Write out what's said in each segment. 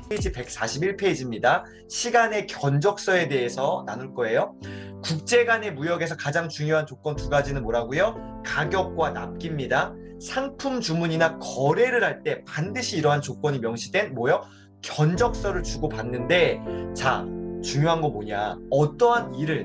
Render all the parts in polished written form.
페이지 141페이지입니다. 시간의 견적서에 대해서 나눌 거예요. 국제 간의 무역에서 가장 중요한 조건 두 가지는 뭐라고요? 가격과 납기입니다. 상품 주문이나 거래를 할 때 반드시 이러한 조건이 명시된 뭐요? 견적서를 주고받는데, 자, 중요한 거 뭐냐?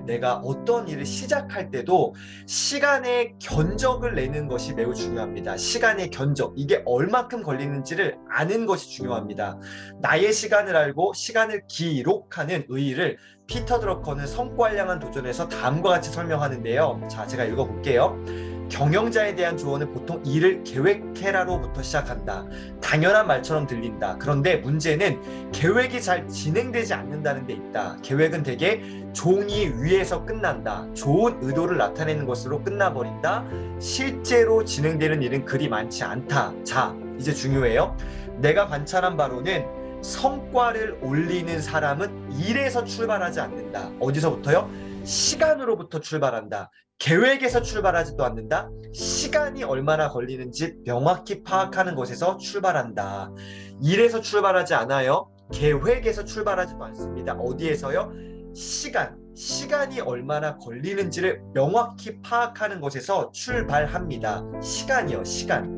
내가 어떠한 일을 시작할 때도 시간의 견적을 내는 것이 매우 중요합니다. 시간의 견적, 이게 얼마큼 걸리는지를 아는 것이 중요합니다. 나의 시간을 알고 시간을 기록하는 의의를 피터 드러커는 성과를 향한 도전에서 다음과 같이 설명하는데요. 자, 제가 읽어볼게요. 경영자에 대한 조언은 보통 일을 계획해라로부터 시작한다. 당연한 말처럼 들린다. 그런데 문제는 계획이 잘 진행되지 않는다는 데 있다. 계획은 대개 종이 위에서 끝난다. 좋은 의도를 나타내는 것으로 끝나버린다. 실제로 진행되는 일은 그리 많지 않다. 자, 이제 중요해요. 내가 관찰한 바로는 성과를 올리는 사람은 일에서 출발하지 않는다. 어디서부터요? 시간으로부터 출발한다. 계획에서 출발하지도 않는다. 시간이 얼마나 걸리는지 명확히 파악하는 것에서 출발한다. 일에서 출발하지 않아요. 계획에서 출발하지도 않습니다. 어디에서요? 시간이 얼마나 걸리는지를 명확히 파악하는 것에서 출발합니다. 시간이요, 시간.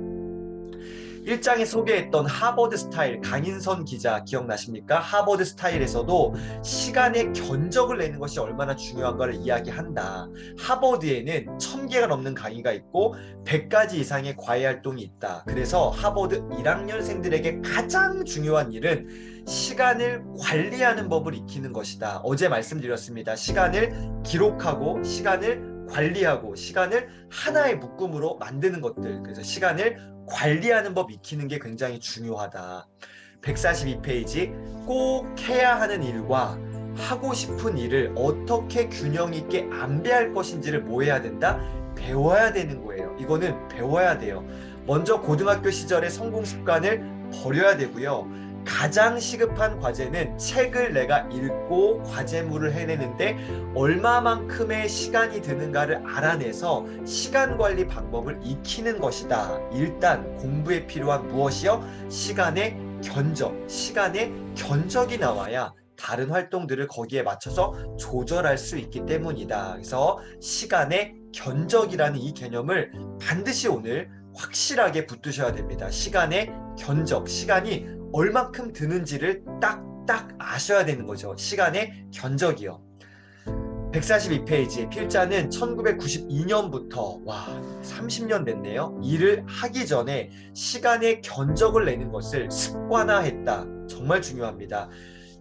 1장에 소개했던 하버드 스타일 강인선 기자 기억나십니까? 하버드 스타일에서도 시간의 견적을 내는 것이 얼마나 중요한가를 이야기한다. 하버드에는 1000개가 넘는 강의가 있고 100가지 이상의 과외 활동이 있다. 그래서 하버드 1학년생들에게 가장 중요한 일은 시간을 관리하는 법을 익히는 것이다. 어제 말씀드렸습니다. 시간을 기록하고 시간을 관리하고 시간을 하나의 묶음으로 만드는 것들. 그래서 시간을 관리하는 법 익히는 게 굉장히 중요하다. 142페이지, 꼭 해야 하는 일과 하고 싶은 일을 어떻게 균형 있게 안배할 것인지를 뭐 해야 된다? 배워야 되는 거예요. 이거는 배워야 돼요. 먼저 고등학교 시절의 성공 습관을 버려야 되고요. 가장 시급한 과제는 책을 내가 읽고 과제물을 해내는데 얼마만큼의 시간이 드는가를 알아내서 시간 관리 방법을 익히는 것이다. 일단 공부에 필요한 무엇이요? 시간의 견적이 나와야 다른 활동들을 거기에 맞춰서 조절할 수 있기 때문이다. 그래서 시간의 견적이라는 이 개념을 반드시 오늘 확실하게 붙드셔야 됩니다. 시간의 견적, 시간이 얼마큼 드는지를 딱딱 아셔야 되는 거죠. 시간의 견적이요. 142페이지, 필자는 1992년부터 30년 됐네요. 일을 하기 전에 시간의 견적을 내는 것을 습관화했다. 정말 중요합니다.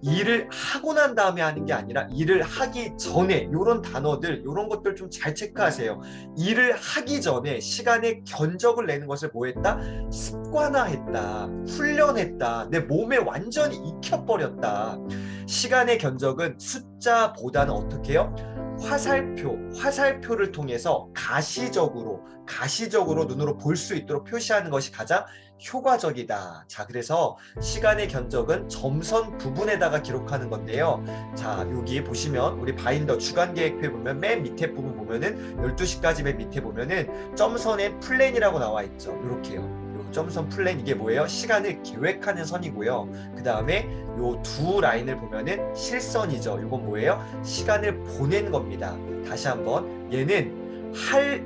일을 하고 난 다음에 하는 게 아니라 일을 하기 전에, 이런 단어들, 이런 것들 좀 잘 체크하세요. 일을 하기 전에 시간의 견적을 내는 것을 뭐 했다? 습관화했다. 훈련했다. 내 몸에 완전히 익혀버렸다. 시간의 견적은 숫자보다는 어떻게 해요? 화살표를 통해서 가시적으로 눈으로 볼 수 있도록 표시하는 것이 가장 효과적이다. 자, 그래서 시간의 견적은 점선 부분에다가 기록하는 건데요. 자, 여기 보시면 우리 바인더 주간 계획표에 보면 맨 밑에 부분 보면은 12시까지 맨 밑에 보면은 점선에 플랜이라고 나와 있죠. 이렇게요. 점선 플랜, 이게 뭐예요? 시간을 계획하는 선이고요. 그 다음에 요 두 라인을 보면은 실선이죠. 이건 뭐예요? 시간을 보낸 겁니다. 다시 한번, 얘는 할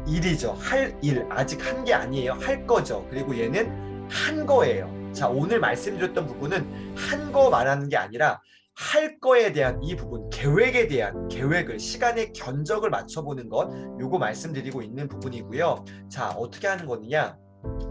일이죠. 할 일, 아직 한 게 아니에요. 할 거죠. 그리고 얘는 한 거예요. 자, 오늘 말씀드렸던 부분은 한 거 말하는 게 아니라 할 거에 대한 이 부분, 계획에 대한 계획을, 시간의 견적을 맞춰보는 것, 요거 말씀드리고 있는 부분이고요. 자, 어떻게 하는 거느냐?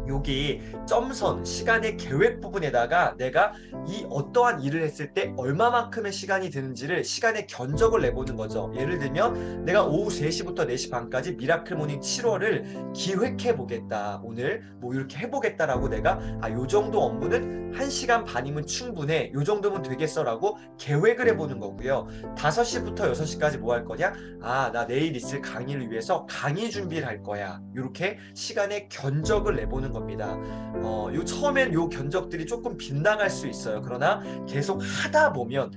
여기 점선, 시간의 계획 부분에다가 내가 이 어떠한 일을 했을 때 얼마만큼의 시간이 드는지를 시간의 견적을 내보는 거죠. 예를 들면 내가 오후 3시부터 4시 반까지 미라클 모닝 7월을 기획해 보겠다. 오늘 뭐 이렇게 해보겠다라고 내가 요 정도 업무는 1시간 반이면 충분해. 요 정도면 되겠어 라고 계획을 해보는 거고요. 5시부터 6시까지 뭐 할 거냐? 나 내일 있을 강의를 위해서 강의 준비를 할 거야. 이렇게 시간의 견적을 내보는 겁니다. 요 처음엔 요 견적들이 조금 빗나갈 수 있어요. 그러나 계속 하다 보면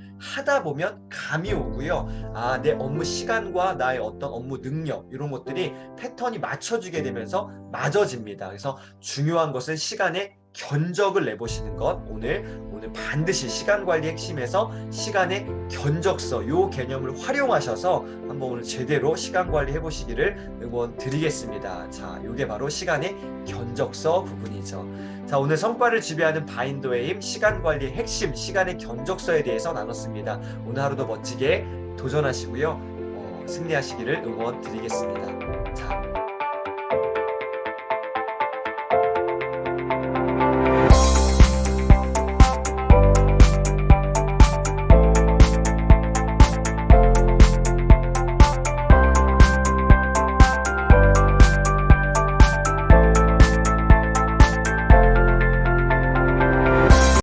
감이 오고요. 아, 내 업무 시간과 나의 어떤 업무 능력 이런 것들이 패턴이 맞춰지게 되면서 맞아집니다. 그래서 중요한 것은 시간의 견적을 내보시는 것. 오늘 반드시 시간 관리 핵심에서 시간의 견적서 요 개념을 활용하셔서 한번 오늘 제대로 시간 관리 해보시기를 응원 드리겠습니다. 자, 요게 바로 시간의 견적서 부분이죠. 자, 오늘 성과를 지배하는 바인더의 힘, 시간 관리의 핵심, 시간의 견적서에 대해서 나눴습니다. 오늘 하루도 멋지게 도전하시고요. 승리하시기를 응원 드리겠습니다. 자,